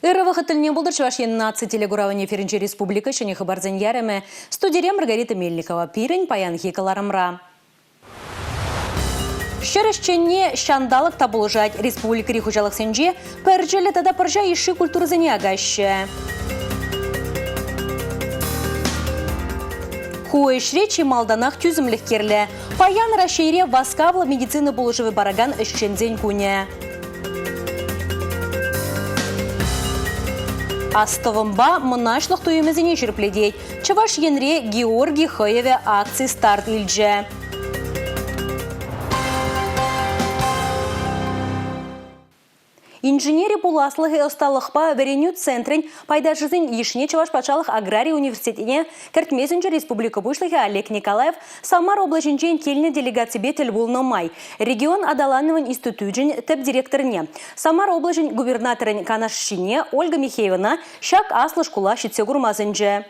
Ыры вақытылне бұлдыр Чувашияның нации телегуравыне Ференче Республика шыне хабарзен яреме студия Маргарита Мельникова пирен паян хекаларымра. Шерещенне шандалық табылжать республика рихужалық сенже пәрджелі тада пыржа иши культурзене агаще. Хуэшре чималданах тюзімлік керлі. Паян рашейре васкавла медицины болжывы бараган үшчензен куне. Астывымба мұнашлық туемізіне жүрпледейд. Чаваш енре Георгий Хаеве акции старт илже. Инженери пуласлығы осталықпа вереню центрін пайда жизнь ешіне Чаваш пачалық аграрий университетіне кәртмезінжі республика бұшлығы Олег Николаев Самар облачынчен келіне делегация бетіл болны май. Регион Адалановын институтын тәп директорыне. Самар облачын губернаторын Канашшине Ольга Михеевна шак аслы шкула шитсе гурмазынжы.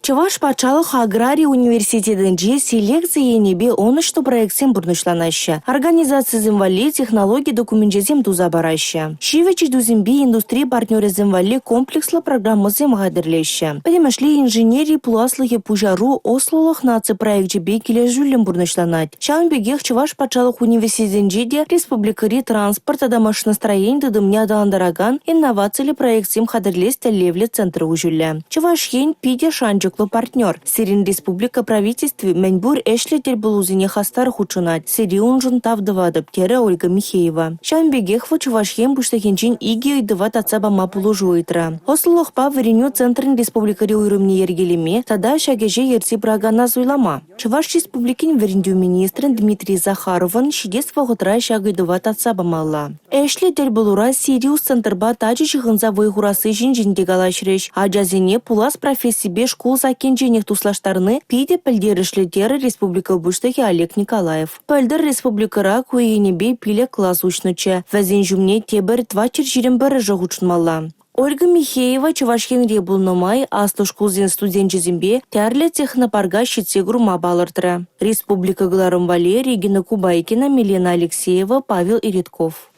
Чаваш пачалық аграрий университетінде селекция енебе 13 проектсен бұрнышланашы. Организация земвали технологии документезем туза барашы. Шивечи дузембе индустрия партнеры земвали комплекслы программы земғадырлеші. Пәдемәшлі инженерии пуласлығы пужару ослылық наци проект жебе келе жүлін бұрнышланат. Чанбегех Чаваш пачалық университетінде республикари транспорт адамашностроен дыдымне адаландараган инновациялы проектсем қадырлес тәлевлі центры ұжылі. Чаваш ен пиде шанчы партнер. Сирин республика правительстве мәнбур эшлетел булузине хастар хучунат. Сириун жун тавдывадып тере Ольга Михеева. Шамбегех вачувашхем буштахинчин иги ойдыват атсаба мапулу жуйтра. Ослылықпа вареню центрин республикари уйрымне ергелеме, тада шагеже ерси брагана зуйлама. Чуваш республикин верендю министрин Дмитрий Захаровын шидес вағытра шагайдыват атсаба малла. Эшлетел булура Сириус центрба тачы шығынза вайгурасы жин-жиндегалашреш. Аджазине пулас профессибе школ закенченек туслаштарны пиде пілдерішлетері республика бұштығы Олег Николаев. Пілдер республикара көйенебе пиле класс учнычы. Вәзен жүмне тебір твачыр жирен бірі жоғучынмалла. Ольга Михеева Чувашкен ребулномай асты школзен студентчизембе тәрлі технопарға шитсе грума балыртыры. Республика Гларымвале Регина Кубайкина, Милена Алексеева, Павел Иритков.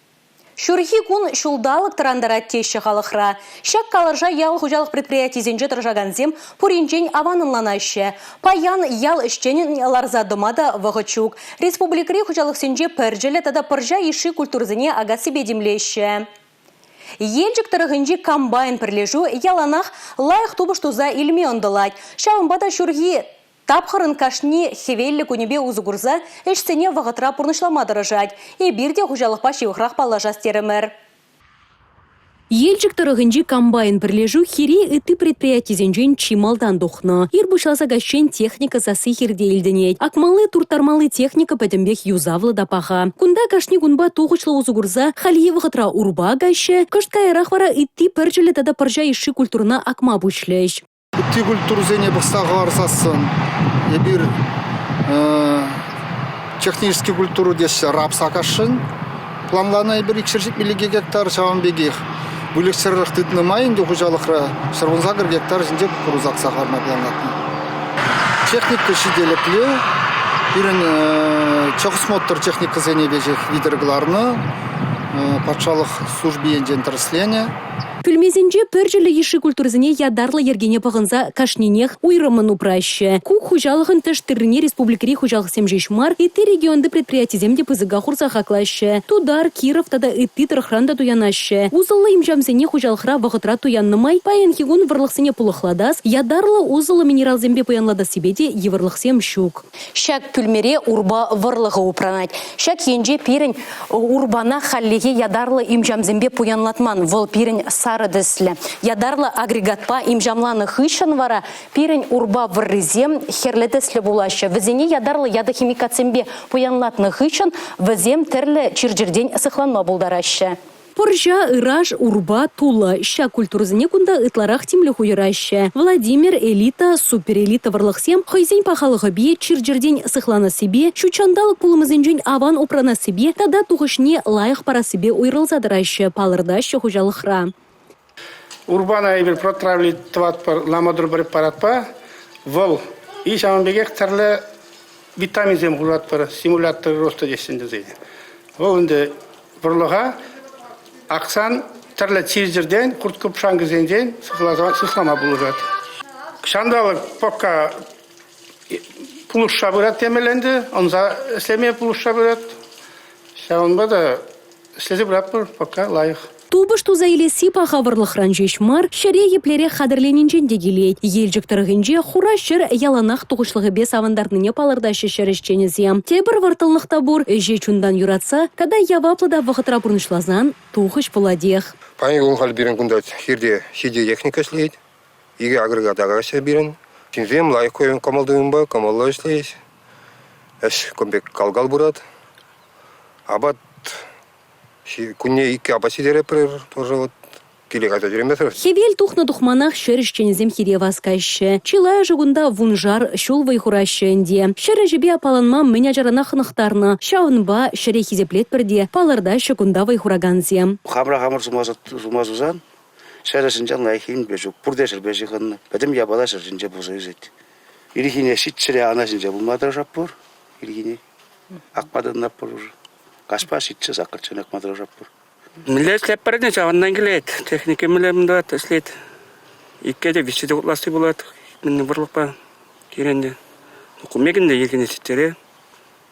Шурхи кун шулдалық тарандарат теші қалықра. Шак қалыржа ял хужалық предприятий зенже тұржаганзем пуринчен аванынланашы. Паян ял ішченін ларзадымада вғычук. Республикари хужалық сенже пәрджелі тада пыржа еші культурзіне агасы бедемлеші. Елжік тұрғынжи комбайн пірлежу яланақ лайық тубыш туза илме ондылать. Шауынбада шурхи тапхырын кашни хевелі күнебе ұзығырза әшсене вағытра пұрнышламадыры жад. Бірде хужалықпа шеуқрақ палла жастерімір. Елчик тұрығынжи комбайн бірлежу хири үті предприятизенжен чималдан дұқны. Ирбушалса гашчен техника засы хирдейлденет. Акмалы туртармалы техника пәдімбек юзавлы дапаға. Кунда кашни гунба тоғышлы ұзығырза халие вғытра урба гашче, кышткай рахвара үті пәрджілі тада пыржа иші культурна акма бұшлеш. Үті культурзене бұқсаға арсасын. Ебір технический культуру деші рапсакашын. Планланы ебір 200 миллиге гектар шаванбегех. Бүліксіррық түтіні майынды құжалықра шырғынзағыр гектар жінде құрузақ сақарына планлатын. Техника шиделіклі, бірін чоқысмоттыр техника зенебежек видергіларыны, патшалық службиен жентіріслене. Пүлмезенже пөржілі еші культурзіне ядарлы ергене пағынза кашненех уйрымын упраще. Ку хужалығын тәштіріне республикари хужалық семжешмар, иті регионды предприятиземде пызыға құрса хақлаще. Тудар, Киров тада иті тұрықранда туянаще. Узылы имжамсене хужалықра вағытра туяннымай, паян хигун варлықсене пулықладас, ядарлы узылы минералзембе паянлада себеде еварлықсем щук. Шак пүлмере урба варлығы упранать. Шак енже пирін урбана халлеге ядарлы имжамзембе паянлатман. Вол пирін сарыдыслі. Ядарлы агрегатпа имжамланы хышын вара, пирін урба варрызем херлетіслі булашы. Візене ядарлы яды химикацембе пуянлатны хышын, візем тірлі чиржерден сықланма булдарашы. Поржа, ыраж, урба, тула. Ща культурзіне кунда ытларах тимлі хуйраще. Владимир, элита, суперэлита варлықсем, хайзен пахалығы бе, чиржерден сықлана себе, шучандалық пулымызенжен аван опрана себе, тада туғышне лайық пара себе уйрылзадыраще, палырдаще хужалықра. Урбана ибір протравлитват пар ламадыр препарат па, вол и шамбегек тарлы витаминзем хулат пар стимулятор роста десінде зейді. Ол үнді бірліға ақсан тірлі тезерден, құрт көпшан кезенден сықлама бұлырат. Шандалық пока пулушша бұрат темеленді, онза слеме пулушша бұрат. Шауынба да слезі бұрат бұр, пока лайық. Тубыш туза илеси пахавырлық ранжешмар, шаре еплере қадырленінжен дегелей. Елжік тұрғынже хура шыр яланақ тұғышлығы бес авандарныне палырдашы шәрішченізем. Тебір вартылықта бұр, же чундан юратса, тада яваплыда вақытра бұрнышлазан тұғыш бұладех. Пани оңғал берін күндат херде хеде техника слейд, иге агрегатаға ше берін. Чинзем лайық көйін камалдуын ба, камалла ішлейс. Әш көмбек калгал бұрат. Абат күнне икі апасидері пірір, тоже вот келеғайта жүремесір. Хевел тухна тухманах шәрішченізем хире васкайшы. Чилая жығында вунжар шул вайхурашы әнде. Шәрі жібе апаланма міня жарана қынықтарны. Шауынба шәрі хизеплет бірде, паларда шықында вайхураганзем. Хамра зумазузан, шәрі жан лайхин бежу, пұрдешір бежіғынны. Бәдім ябала жінже бұзы үзет. Ирихине шитшіре ана жінже бұлмадыр жаппыр. Ирихине ақпадынлап бұр. Каспа шитші сақырчын ақмадыр жаппыр. Милlet слеп парадне чавандан келет. Техника милем да след. Иккеде висиде утласты булат. Минне бурлупа киренде. Кумегинде елгене ситтере.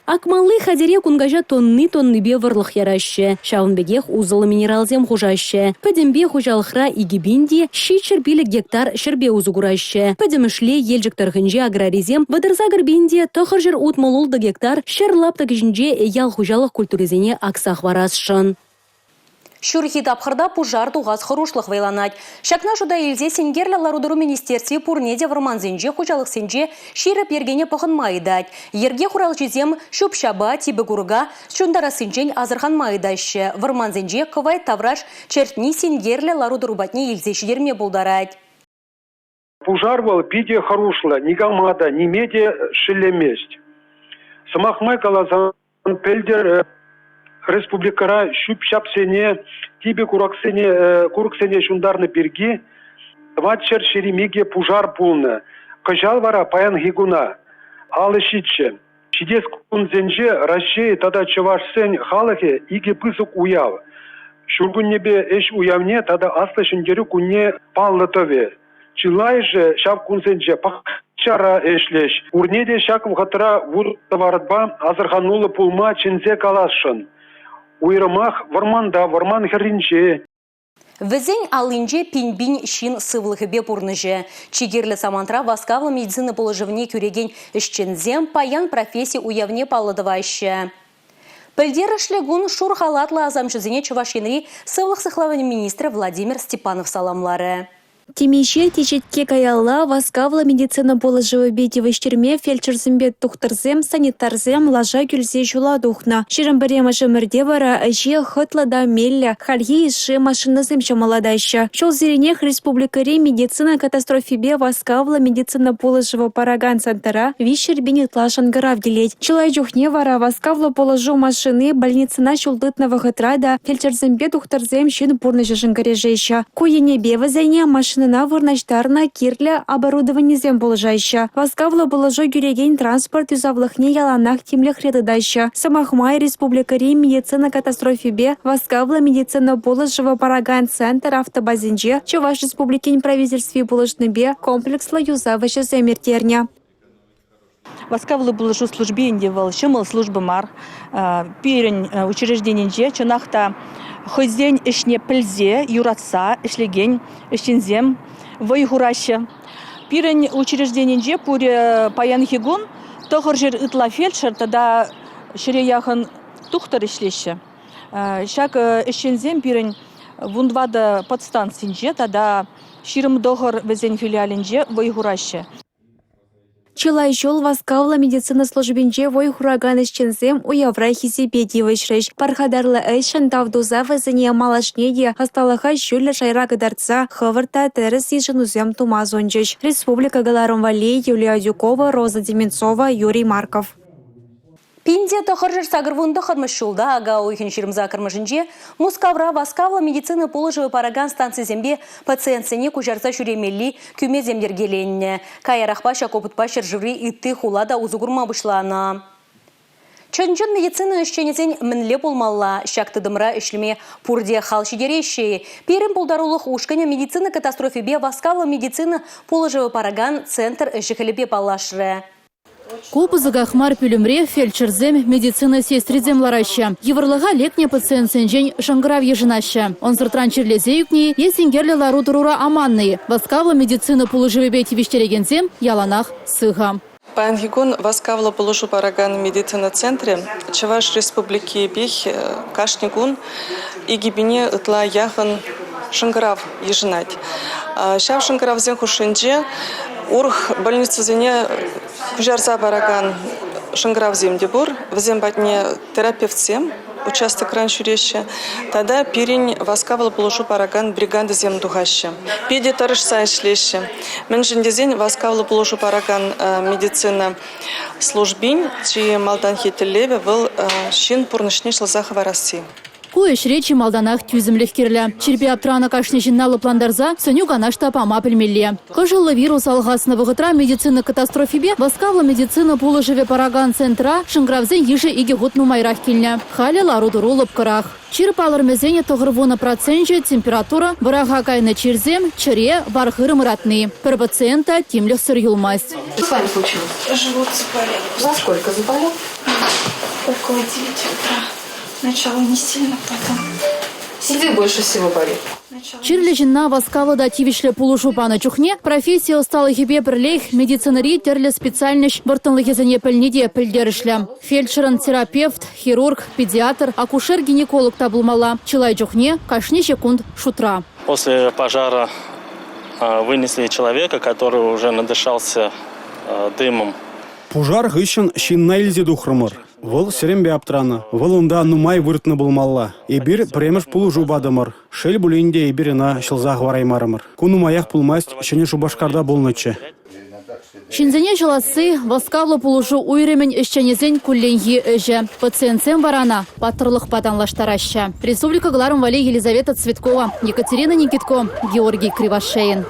Акмаллы хадере кунгажа тонны бе варлық ярашы. Шауынбегех узылы минералзем хужашы. Пәдембе хужалықра игибинде шичер билік гектар шербе узугурашы. Пәдемішле елжіктарғынже аграризем вадырзагыр бинде тұқыр жер утмолулды гектар шерлаптық жінже ял хужалық культуризене аксақ варасшын. Шүрхи тапқырда пужар туғаз құрушлық вайланать. Шакна жуда елзе сенгерлі ларудыру министерстве пурнеде варманзенже хужалық сенже ширіп ергене пұғын майдать. Ерге құрал жезем шөпшаба, тибі күріға, шундара сенжен азырхан майдашы. Варманзенже кывай тавраш чертни сенгерлі ларудыру батне елзе шидерме бұлдарать. Пужар был биде хорошла, ни гамада, ни меде шелеместь. Самахмай калазан пельдер республикара шүп-шапсене, тибе кураксене шундарны берги, ватшер шеремеге пужар пулны. Кажал вара паян гигуна, алы шитше. Шидес кунзенже Россия тада чавашсен халахе иге пысык уяв. Шургуннебе эш уявне тада аслы шындері кунне паллытове. Чилай же шап кунзенже пақчара эшлеш. Урнеде шак вғатыра вур таваратба азырханулы пулма чинзе каласшын. Уйрымах варман херринче. Візен алынже пинбин шин сывлығы пурныжы. Чигерлі самантра васкавлы медицина положывне күреген ішчензем паян профессия уявне палыдывайшы. Пілдер ішлегун шур халатлы азамшызыне Чувашинри сывлық сықлавын министрі Владимир Степанов саламлары. Темеше течетке каялла васкавла медицина положывы бети вештерме фельдшерзембет тухтарзем санитарзем лажа гюльзе жула духна. Ширамбаре машамырде вара аже хытла да мелля халье иши машиназем чамаладаща. Шол зеренех республикаре медицина катастрофибе васкавла медицина положывы параган сантара вишер бенет лашангарав делеть. Чилай жухне вара васкавла положу машины больницына шулдытного хытрада фельдшерзембе тухтарзем шин пурны жашангарежеща. Куене бевазайне машина на вырнаштарна кирле оборудование зем положаща. Васкавла положу гюреген транспорт юзавлыхне яланах тимлех редадаща. Самахмай республикари медицина катастрофибе васкавла медицина положыва параган центр автобазинже Чуваш республикин правительстве положныбе комплексла юзаваща земертерня. Васкавлы положу службе индивал шымыл службы мар. Пирен учрежденинже чынахта хозяин ишне пілзе, юратса, ишлеген, ишчензем, вайхураща. Пирен учрежденинже пуре паян хигун, тохыр жер ытла фельдшер, тада шире яхын тухтар ишлеші. Шак ишчензем пирен вундвада подстанцинже, тада ширым дохыр везен филиалинже вайхураща. Чилай жол васкавла медицина службинже вой хураган ишчензем уяврай хизипе дивышреш. Пархадарлы эйшен тавдуза вазыне малашнеде хасталаха жүлі жайра кадарца хывырта терес ишенузем тумазонжеш. Республика Галаром Валей, Юлия Дюкова, Роза Деменцова, Юрий Марков. Пинде тохыржыр сагырвунды хырмышшулда ага ойхын ширымза кырмышынже Мускавра васкавла медицина положывы параган станции зембе пациентсене кужарса шуремелли күме земдергеленне. Каярахпаша копытпа шыржыври итты хулада узугурма бұшлана. Чөнчен медицина үшченезен мінле болмалла, шактыдымра үшлеме пурде халшидерещей. Перім болдарулық ушканя медицина катастрофебе васкавла медицина положевы параган центр жихалебе палашры. Купызыга хмар пюлемре фельдшерзем медицина сестридзем лараща. Еврлыга лекне пациент сенжень шанграв ежинаща. Он сыртран черлезе юкни, есенгерле лару турура аманные. Васкавла медицина положевебе тивиштерегензем яланах сыга. Пангигун васкавла положу параган медицина центре Чаваш республики бих кашнигун и гибине тла яхан шанграв ежинать. Шав шанграв зен хушинже урх больница зене кужарза параган шанграв земдебур взем батне терапевтсем участок раньше речи, тогда пирень васкавла положу параган бриганды земдухаща. Педи тарышса ишлеща. Менжендезень васкавла положу параган медицина службин, чи малдан хителеве был щин пурнышни шлзахова России. Куэш речи малданах тюземлех кирля. Черпи аптрана кашни жинналы пландарза сөню ганашта пама пельмелле. Кыжылы вирус алгасны вғытра медицина катастрофибе васкавла медицина положеве параган центра шыңгравзен ежи иге гутну майрах килня. Хали лару дурулып кырах. Чирпалыр мезене тоғырвуна проценже температура бырага кайны черзем чыре бархырым ратны. Пір пациента тимлех сыр юлмасть. Что с вами случилось? Живот заболел. Во сколько заболел? Около 9 утра. Сначала не сильно, потом... Где больше всего болит? Чирле жинна васкавлада тивишле пулушу пана чухне, профессия стала хибе бірлейх, медицинари терле специальныш бұртынлығы зіне пілнеде пілдерішлі. Фельдшерен, терапевт, хирург, педиатр, акушер-гинеколог табылмала. Чилай чухне, кашни секунд шутра. После пожара вынесли человека, который уже надышался дымом. Пожар гыщен шиннайлзе духрымыр. Выл серембе аптраны. Выл унда нумай выртны булмалла. Эбир премеш пулу жубадымыр. Шел булинде эбирина шылзах вараймарымыр. Кунумаях пулмасть шене шубашкарда болнычы. Шинзене жыласы васкавлы пулушу уйремен ишченезен кулленьи өже. Пациентсен варана паттырлық патанлаштараща. Республика Гларым Вали Елизавета Цветкова, Екатерина Никитко, Георгий Кривошеин.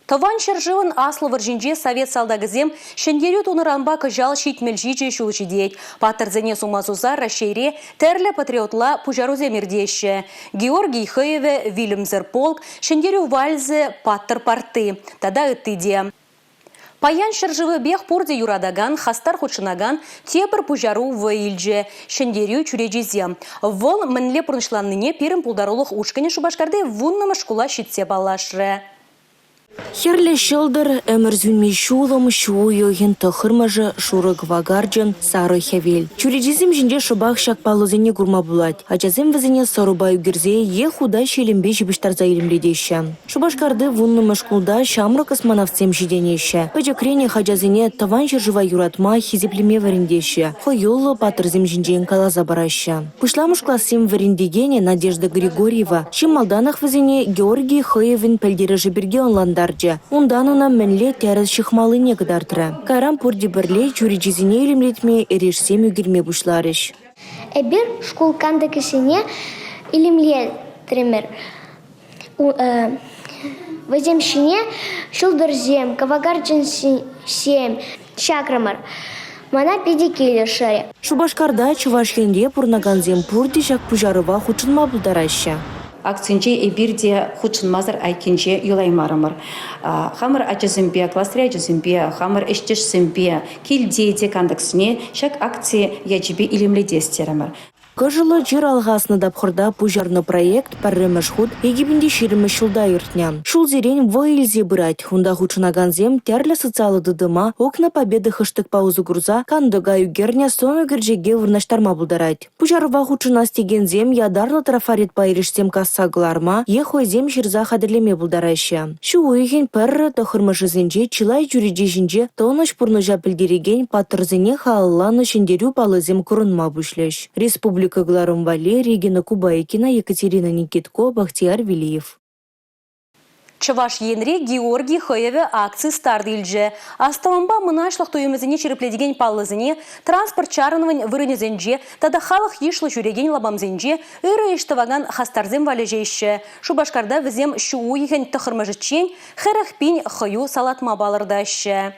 Таван шыржывын аслы варжинже совет салдагызем шендерю туныранба кыжал шитмелжиче шулчидеть. Паттырзене сумасуза расшейре терле патриотла пужарузе мирдеще. Георгий Хыеве, Вильямзер полк, шендерю вальзе паттыр парты. Тада ыттыде. Паян шыржывы бех пурде юрадаган, хастар худшынаган, тепір пужару ваилже, шендерю чурежизем. Вол мінле пұрнышланныне перім пулдарулық ушкане шубашкарды вуннымы шкула шитсе балашры. Херле шылдыр әмірзүнме шулым шуы йоген тұхырмажы шурык вагарджан сары хевел. Чурежизим жінде шыбақ шакпалызыне гурма булать. Ачазым візіне сарубай үгірзе е худа шелембе жібіштарза елімледеші. Шубашкарды вунны шкулда шамры космонавцем жиденеші. Пәжекрене хачазыне таван жыржыва юратма хизеплеме варендеші. Хойолы патырзым жінден калаза барашы. Пышламыш классим варендегене Надежда Григорьева. Шималданах візіне Георгий Хыевин пәлдері жіберге онландар. Ундануна менле тәріз шықмалы негдартыра. Карам пурди бірле чуричизіне илімлетме ерешсем үгірме бұшларыш. Эбір шкулканды кісіне илімле тремер. Ваземшіне шылдырзем, кавагарджын сем, чакрамар. Мана педикелі шаре. Шубашкарда Чувашкенде пурнаганзем пурди жак пужарыва хучынма бұлдараща. Акцинче эбирде худшынмазыр айкинче юлаймарымыр. Хамыр ачызымбе, кластыры ачызымбе, хамыр эштешсімбе, келдейде кандаксыне шак акция ячебе илемледестерімір. Кыжылы жыр алғасны дапхырда пужарны проект парремеш худ егибінде шерімі шылда юртня. Шул зерен вайлзе бырать, хунда худшынаганзем тәрлі социалы дыдыма, окна победы хыштык паузы груза, кандыга югерня соны гіржеге вырнаштарма бұлдарать. Пужарыва худшына стегензем ядарлы трафарет пайрышсем кассагларма, ехойзем жирза хадырлеме бұлдарайшы. Шу уйген пәррі тахырмышызенже, чилай жүрежежінже, тоныш пұрныжа пілдереген патырзене хаалланы шендерю палызем күрінма бұшлеш. Республика Гларым Вали, Регина Кубайкина, Екатерина Никитко, Бахтияр Велиев. Чаваш енре Георгий Хоеве акции старт илже. Асталанба мынашлық тойымызыне черепледеген паллызыне транспорт чарынывын вырынезенже, тада халық ешлы жүреген лабамзенже ыры иштаваган хастарзем валежейші. Шубашкарда візем шуу еген тұхырмыжытчен хәрәхпин хою салатма балырдашы.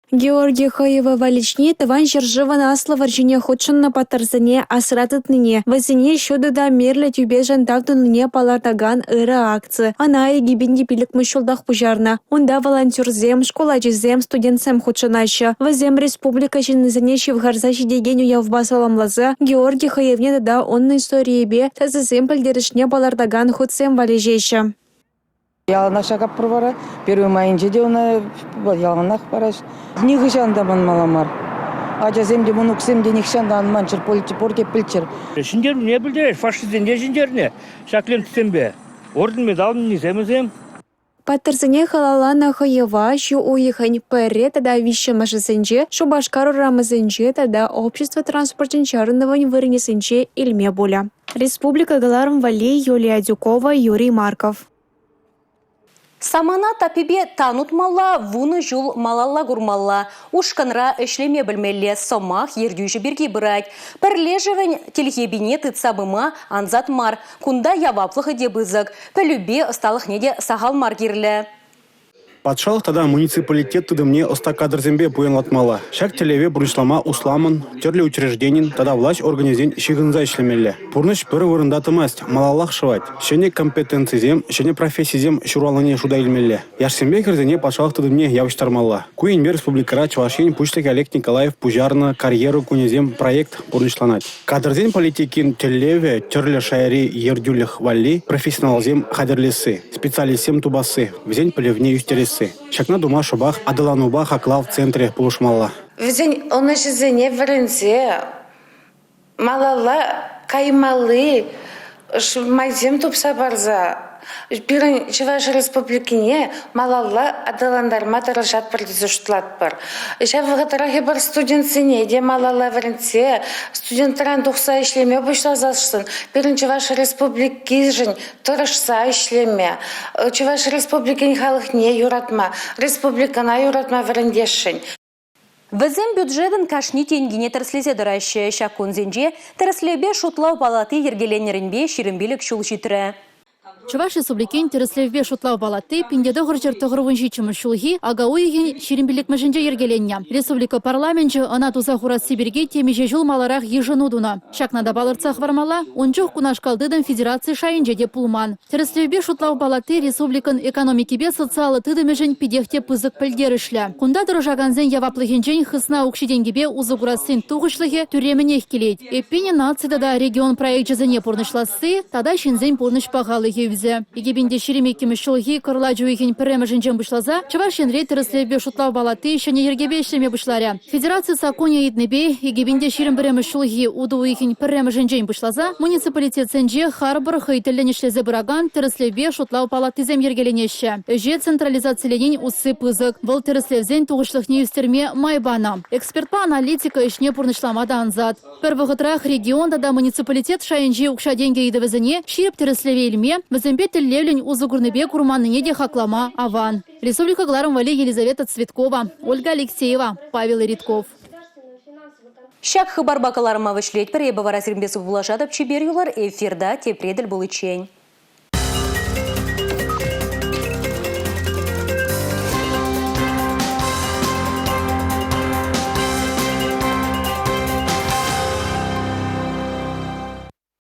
Георгий Хоева валичне тыван жыржыван аслы варжине ходшынна патарзыне асыратытныне. Вазине шудыда мерлі тюбежан тавдыныне палатаган ыры акция. Ана егибинде пилік мүшілдақ пужарна. Онда волонтерзем, школачызем, студентсем ходшынашы. Вазем республика жинызыне шевгарза жидеген уяв басаламлазы. Георгий Хоевне да онны историебе тазызем пілдерішне палардаган ходсем валежейші. Яланах шагап пұрвара, первый майынче де оны яланах бараш. Ниғы жандаман маламар. Ажазем де мұнуксем де некшандан манчыр поркеп пілчір. Шиндер не білдер, фашистен не шиндерне, шаклем түсембе. Орден медалын неземізем. Паттырзыне халалана Хоева, шу уйхань пэрре тада вишемашысынче, Шубашкар урамызынче тада общество транспортен чарынывань вырнесынче илме боля. Республика Галарм Вали, Юлия Дюкова, Юрий Марков. Самана тапибе танут мала, вуны жул малалла гурмалла. Ушканра эшлеме білмелле сомах ердюжі бірге бұрайд. Пірлежевен телхебине тыцабыма анзат мар. Кунда яваплығы дебызық. Пәлюбе ысталық неде сағал мар керлі. Патшалық тада муниципалитет мне остакадрзембе буянлатмала. Шак телеве бұрышлама усламын, терлі учрежденин, тада власть организен шигынза ишлемелі. Пурныш бір вырындатымаст, малаллах шывать. Шене компетенцизем, шене профессизем шуралыне шуда илмелі. Яшсембе кірзене патшалық мне явыштармалла. Куинбе республикара Чувашень Пуштек Олег Николаев пужарна карьеру кунезем проект пурнышланать. Кадрзен политикин телеве, терлі шайри ердюлях валли, профессионалзем хадерлесы, специалистем тубасы, взень полевне юстересы. Шакна дума шубах адалануба хакла в центре полушмалла. Взень он ешезене варензе, малала каймалы, майзем тупса барза. Пирен Чуваш республикине малалла адаландарма тарашат партизуштылат бар. Шавғатарахи бар студентсене де малалла варензе, студенттаран тухса ишлеме бұшлазашсын. Пирен Чуваш республики жын тарашса ишлеме. Чуваш республикин халық не юратма, республикана юратма варендешін. Візім бюджетін кашни тенгіне тірслезе дұрайшы. Шакунзенже тірслебе шутлау палаты ергеленерінбе шерімбелік шул житірі. Чуваш республикин тереслевбе шутлау балаты пиндеде ғыржыр тұғырвын жичімі шулги, ага ойығын шерімбелік мәжінже ергеленне. Республика парламенчі ана туза хурас Сибирге темеже жыл маларақ ежынудуна. Шакнада балырцақ вармала, ончық кунашкалдыдың федерации шайынже де пулман. Тереслевбе шутлау балаты республикан экономикебе социалы тыды мәжін пидехте пызык пілдерішлі. Кунда дұржаганзен яваплығынжен хысна ұқшиденгебе узығырасын туғышлығы түременех келейд. Эппене нацияда да регион проект жазыне пұрнышласы, тада шинзен пұрныш пағалы Егебінде шеремеккемі шылғы кырла жуйген пірремі жынжен бұшлаза, Чувашен рей тіріслебе шутлау балаты шәне ергебе ішлеме бұшларя. Федерация сакония етнебе, егебінде шерем бірремі шылғы уду уйген пірремі жынжен бұшлаза, муниципалитет сенже харбыр хыйтілін ішлезе бұраган тіріслебе шутлау палатызем ергеленеші. Өже централизацияленен усы пызык. Бұл тіріслевзен туғышлық неюстерме майбана. Экспертпа аналитика ішне пұрнышламада анзад. Первығытрах регионда да муниципалитет шайынже ұқшаденге едівізіне шереп тіріслеве илме, Візімбе тіллевлін узығырныбе курманныне де хаклама аван. Республика Галарм Вали, Елизавета Цветкова, Ольга Алексеева, Павел Ритков. Шак хыбар бакаларыма вышлет перебавара сирмбесу булашадып чебер юлар эфирда тепредель булычень.